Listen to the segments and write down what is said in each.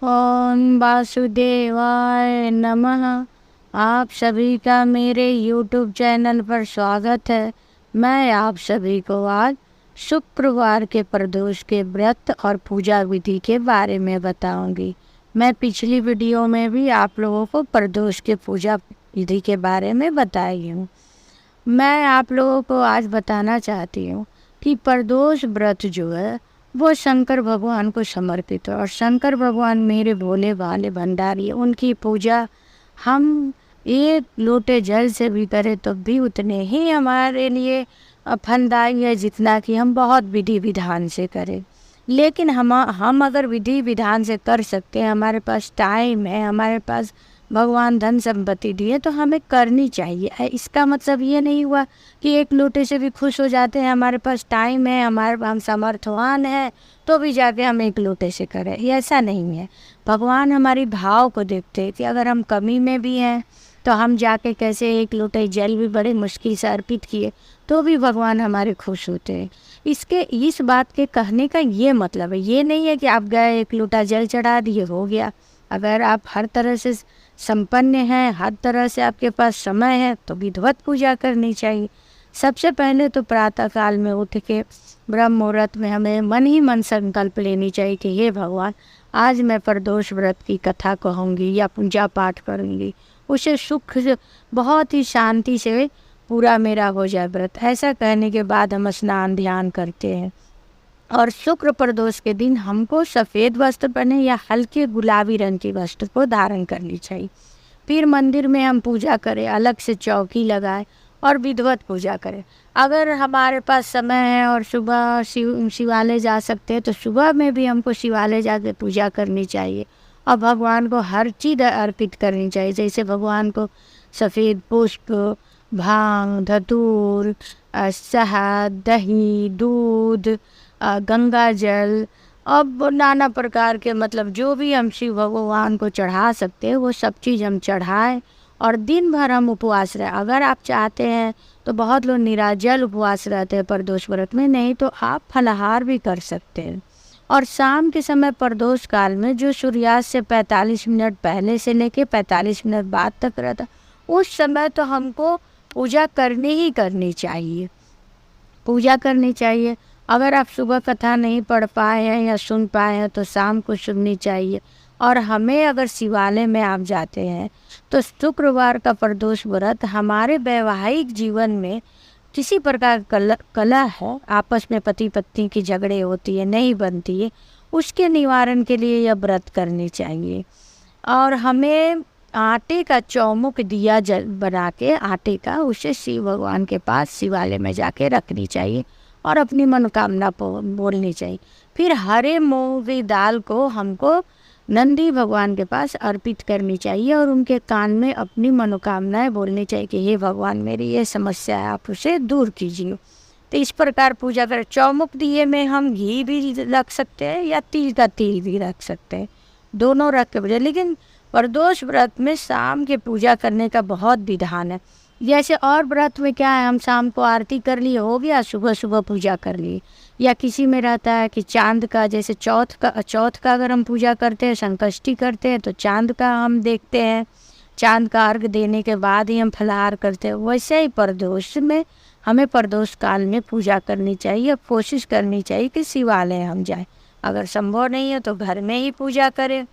ओम वासुदेवाय नमः। आप सभी का मेरे YouTube चैनल पर स्वागत है। मैं आप सभी को आज शुक्रवार के प्रदोष के व्रत और पूजा विधि के बारे में बताऊंगी। मैं पिछली वीडियो में भी आप लोगों को प्रदोष के पूजा विधि के बारे में बताई हूँ। मैं आप लोगों को आज बताना चाहती हूँ कि प्रदोष व्रत जो है वो शंकर भगवान को समर्पित है और शंकर भगवान मेरे भोले भाले भंडारी है। उनकी पूजा हम एक लोटे जल से भी करें तो भी उतने ही हमारे लिए फलदायी है जितना कि हम बहुत विधि विधान से करें। लेकिन हम अगर विधि विधान से कर सकते हैं, हमारे पास टाइम है, हमारे पास भगवान धन संपत्ति दिए तो हमें करनी चाहिए। इसका मतलब ये नहीं हुआ कि एक लोटे से भी खुश हो जाते हैं। हमारे पास टाइम है, हम समर्थवान हैं तो भी जाके हम एक लोटे से करें, ये ऐसा नहीं है। भगवान हमारी भाव को देखते हैं कि अगर हम कमी में भी हैं तो हम जाके कैसे एक लोटे जल भी बड़े मुश्किल से अर्पित किए तो भी भगवान हमारे खुश होते हैं। इस बात के कहने का ये मतलब है, ये नहीं है कि आप गए एक लोटा जल चढ़ा दिए हो गया। अगर आप हर तरह से संपन्न हैं, हर तरह से आपके पास समय है तो विधिवत पूजा करनी चाहिए। सबसे पहले तो प्रातः काल में उठ के ब्रह्म मुहूर्त में हमें मन ही मन संकल्प लेनी चाहिए कि हे भगवान, आज मैं प्रदोष व्रत की कथा कहूँगी या पूजा पाठ करूँगी, उसे सुख से बहुत ही शांति से पूरा मेरा हो जाए व्रत। ऐसा कहने के बाद हम स्नान ध्यान करते हैं और शुक्र प्रदोष के दिन हमको सफ़ेद वस्त्र पहने या हल्के गुलाबी रंग के वस्त्र को धारण करनी चाहिए। फिर मंदिर में हम पूजा करें, अलग से चौकी लगाएं और विधिवत पूजा करें। अगर हमारे पास समय है और सुबह शिवालय जा सकते हैं तो सुबह में भी हमको शिवालय जाकर पूजा करनी चाहिए और भगवान को हर चीज़ अर्पित करनी चाहिए। जैसे भगवान को सफ़ेद पुष्प, भांग, धतूर, शहद, दही, दूध, गंगा जल, अब नाना प्रकार के मतलब जो भी हम शिव भगवान को चढ़ा सकते हैं वो सब चीज़ हम चढ़ाएं और दिन भर हम उपवास रहें। अगर आप चाहते हैं तो बहुत लोग निराजल उपवास रहते हैं प्रदोष व्रत में, नहीं तो आप फलाहार भी कर सकते हैं। और शाम के समय प्रदोष काल में जो सूर्यास्त से 45 मिनट पहले से लेके 45 मिनट बाद तक रहता, उस समय तो हमको पूजा करनी ही करनी चाहिए, पूजा करनी चाहिए। अगर आप सुबह कथा नहीं पढ़ पाए हैं या सुन पाए हैं तो शाम को सुननी चाहिए। और हमें अगर शिवालय में आप जाते हैं तो शुक्रवार का प्रदोष व्रत हमारे वैवाहिक जीवन में किसी प्रकार कलह है, आपस में पति पत्नी की झगड़े होती है, नहीं बनती है, उसके निवारण के लिए यह व्रत करनी चाहिए। और हमें आटे का चौमुख दिया बना के आटे का उसे शिव भगवान के पास शिवालय में जाके रखनी चाहिए और अपनी मनोकामना बोलनी चाहिए। फिर हरे मूंग की दाल को हमको नंदी भगवान के पास अर्पित करनी चाहिए और उनके कान में अपनी मनोकामनाएं बोलनी चाहिए कि हे भगवान, मेरी ये समस्या है, आप उसे दूर कीजिए। तो इस प्रकार पूजा करें। चौमुख दिए में हम घी भी रख सकते हैं या तिल का तिल भी रख सकते हैं, दोनों रख के पूजा। लेकिन प्रदोष व्रत में शाम के पूजा करने का बहुत विधान है। जैसे और व्रत में क्या है, हम शाम को आरती कर लिए हो गया, सुबह सुबह पूजा कर लिए। या किसी में रहता है कि चांद का, जैसे चौथ का अगर हम पूजा करते हैं, संकष्टी करते हैं तो चांद का हम देखते हैं, चांद का अर्घ देने के बाद ही हम फलाहार करते हैं। वैसे ही प्रदोष में हमें प्रदोष काल में पूजा करनी चाहिए। कोशिश करनी चाहिए कि शिवालय हम जाएं, अगर संभव नहीं है तो घर में ही पूजा करें,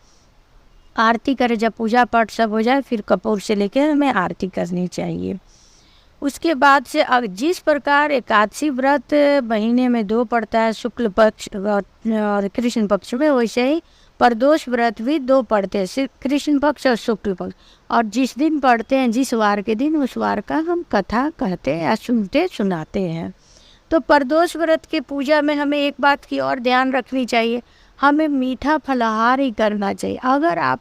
आरती करें। जब पूजा पाठ सब हो जाए फिर कपूर से लेके हमें आरती करनी चाहिए। उसके बाद से जिस प्रकार एकादशी व्रत महीने में 2 पड़ता है, शुक्ल पक्ष और कृष्ण पक्ष में, वैसे ही प्रदोष व्रत भी 2 पड़ते हैं, कृष्ण पक्ष और शुक्ल पक्ष। और जिस दिन पढ़ते हैं, जिस वार के दिन, उस वार का हम कथा कहते हैं या सुनाते हैं। तो प्रदोष व्रत के पूजा में हमें एक बात की और ध्यान रखनी चाहिए, हमें मीठा फलाहार ही करना चाहिए। अगर आप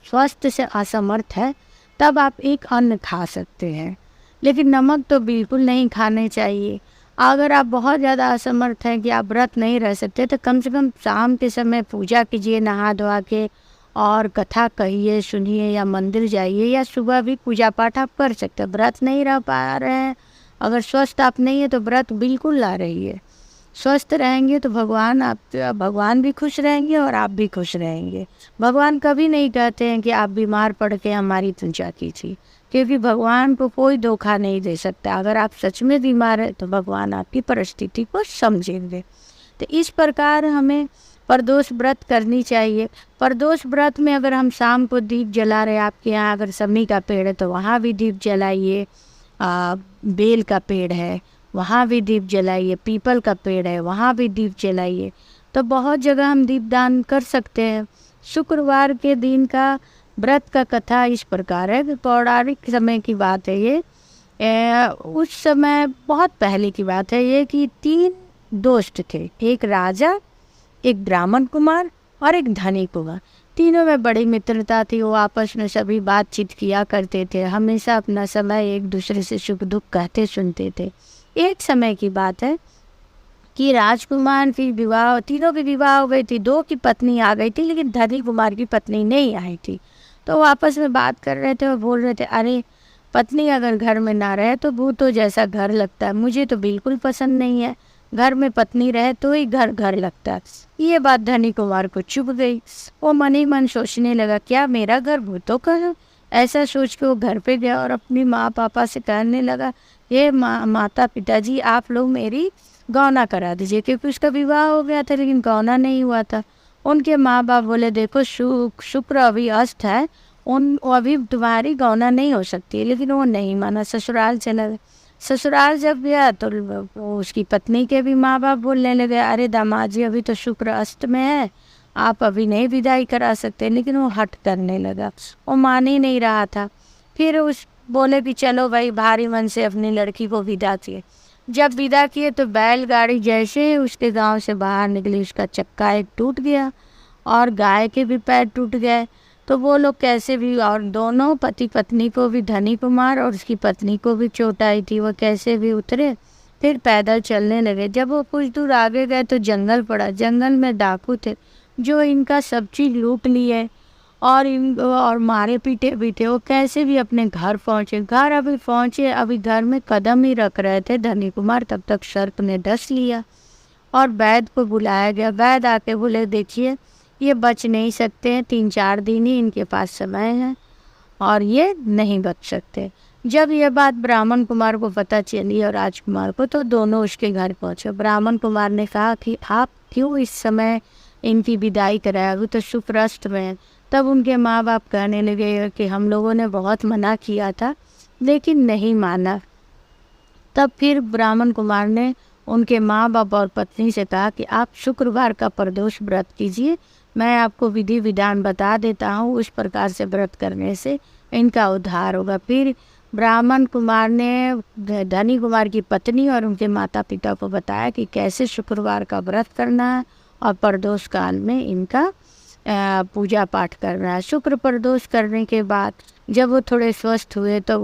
स्वास्थ्य से असमर्थ है तब आप एक अन्न खा सकते हैं, लेकिन नमक तो बिल्कुल नहीं खाने चाहिए। अगर आप बहुत ज़्यादा असमर्थ हैं कि आप व्रत नहीं रह सकते तो कम से कम शाम के समय पूजा कीजिए नहा धोआ के, और कथा कहिए, सुनिए या मंदिर जाइए, या सुबह भी पूजा पाठ आप कर सकते हैं। व्रत नहीं रह पा रहे हैं, अगर स्वस्थ आप नहीं है तो व्रत बिल्कुल ला रही है। स्वस्थ रहेंगे तो भगवान भी खुश रहेंगे और आप भी खुश रहेंगे। भगवान कभी नहीं कहते हैं कि आप बीमार पड़ के हमारी पूजा कीजिए, क्योंकि भगवान को कोई धोखा नहीं दे सकता। अगर आप सच में बीमार हैं तो भगवान आपकी परिस्थिति को समझेंगे। तो इस प्रकार हमें प्रदोष व्रत करनी चाहिए। प्रदोष व्रत में अगर हम शाम को दीप जला रहे, आपके यहाँ अगर समी का पेड़ है तो वहाँ भी दीप जलाइए, बेल का पेड़ है वहाँ भी दीप जलाइए, पीपल का पेड़ है वहाँ भी दीप जलाइए। तो बहुत जगह हम दीप दान कर सकते हैं। शुक्रवार के दिन का व्रत का कथा इस प्रकार है कि पौराणिक समय की बात है ये। उस समय बहुत पहले की बात है ये कि 3 दोस्त थे, एक राजा, एक ब्राह्मण कुमार और एक धनी कुमार। तीनों में बड़ी मित्रता थी। वो आपस में सभी बातचीत किया करते थे, हमेशा अपना समय एक दूसरे से सुख दुख कहते सुनते थे। एक समय की बात है कि राजकुमार की विवाह, तीनों की विवाह हो गई थी, 2 की पत्नी आ गई थी, लेकिन धनी कुमार की पत्नी नहीं आई थी। तो वो आपस में बात कर रहे थे और बोल रहे थे, अरे पत्नी अगर घर में ना रहे तो भूतों जैसा घर लगता है, मुझे तो बिल्कुल पसंद नहीं है, घर में पत्नी रहे तो ही घर घर लगता है। ये बात धनी कुमार को चुभ गई। वो मन ही मन सोचने लगा, क्या मेरा घर भूतों का है? ऐसा सोच के वो घर पे गया और अपनी माँ पापा से कहने लगा, ये माता पिताजी आप लोग मेरी गौना करा दीजिए, क्योंकि उसका विवाह हो गया था लेकिन गौना नहीं हुआ था। उनके माँ बाप बोले, देखो शुक्र अभी अस्त है, अभी तुम्हारी गौना नहीं हो सकती है। लेकिन वो नहीं माना, ससुराल चला गया। ससुराल जब गया तो उसकी पत्नी के भी माँ बाप बोलने लगे, अरे दामाद जी अभी तो शुक्र अस्त में है, आप अभी नहीं विदाई करा सकते। लेकिन वो हट करने लगा, वो मान ही नहीं रहा था। फिर उस बोले कि चलो भाई, भारी मन से अपनी लड़की को विदा किए। जब विदा किए तो बैलगाड़ी जैसे उसके गांव से बाहर निकली, उसका चक्का एक टूट गया और गाय के भी पैर टूट गए। तो वो लोग कैसे भी, और दोनों पति पत्नी को भी, धनी कुमार और उसकी पत्नी को भी चोट आई थी, वो कैसे भी उतरे, फिर पैदल चलने लगे। जब वो कुछ दूर आगे गए तो जंगल पड़ा। जंगल में डाकू थे जो इनका सब चीज़ लूट लिए और मारे पीटे भी थे। वो कैसे भी अपने घर पहुँचे। घर अभी पहुँचे, अभी घर में कदम ही रख रहे थे धनी कुमार, तब तक सर्प ने डस लिया और वैद्य को बुलाया गया। वैद्य आके बोले, देखिए ये बच नहीं सकते हैं, 3-4 दिन ही इनके पास समय है और ये नहीं बच सकते। जब यह बात ब्राह्मण कुमार को पता चली और राजकुमार को, तो दोनों उसके घर पहुँचे। ब्राह्मण कुमार ने कहा कि आप क्यों इस समय इनकी विदाई कराया, अभी तो शुक्राष्ट में है। तब उनके माँ बाप कहने लगे कि हम लोगों ने बहुत मना किया था लेकिन नहीं माना। तब फिर ब्राह्मण कुमार ने उनके माँ बाप और पत्नी से कहा कि आप शुक्रवार का प्रदोष व्रत कीजिए, मैं आपको विधि विधान बता देता हूँ, उस प्रकार से व्रत करने से इनका उद्धार होगा। फिर ब्राह्मण कुमार ने धनी कुमार की पत्नी और उनके माता पिता को बताया कि कैसे शुक्रवार का व्रत करना है और प्रदोष काल में इनका पूजा पाठ करना है। शुक्र प्रदोष करने के बाद जब वो थोड़े स्वस्थ हुए तो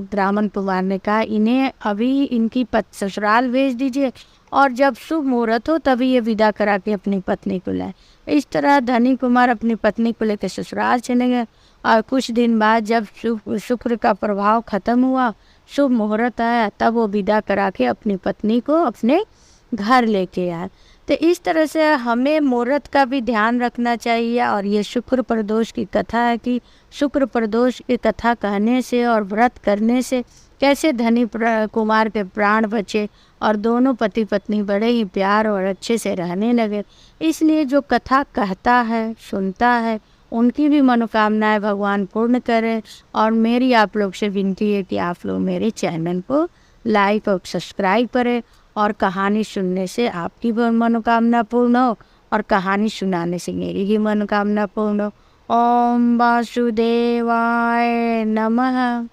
ब्राह्मण कुमार ने कहा, इन्हें अभी इनकी ससुराल भेज दीजिए और जब शुभ मुहूर्त हो तभी ये विदा करा के अपनी पत्नी को लाए। इस तरह धनी कुमार अपनी पत्नी को लेकर ससुराल चले गए और कुछ दिन बाद जब शुक्र का प्रभाव खत्म हुआ, शुभ मुहूर्त आया, तब वो विदा करा के अपनी पत्नी को अपने घर लेके आए। तो इस तरह से हमें मुहूर्त का भी ध्यान रखना चाहिए। और ये शुक्र प्रदोष की कथा है कि शुक्र प्रदोष की कथा कहने से और व्रत करने से कैसे धनी कुमार के प्राण बचे और दोनों पति पत्नी बड़े ही प्यार और अच्छे से रहने लगे। इसलिए जो कथा कहता है, सुनता है, उनकी भी मनोकामनाएं भगवान पूर्ण करें। और मेरी आप लोग से विनती है कि आप लोग मेरे चैनल को लाइक और सब्सक्राइब करें और कहानी सुनने से आपकी भी मनोकामना पूर्ण हो और कहानी सुनाने से मेरी भी मनोकामना पूर्ण हो। ओम वासुदेवाय नमः।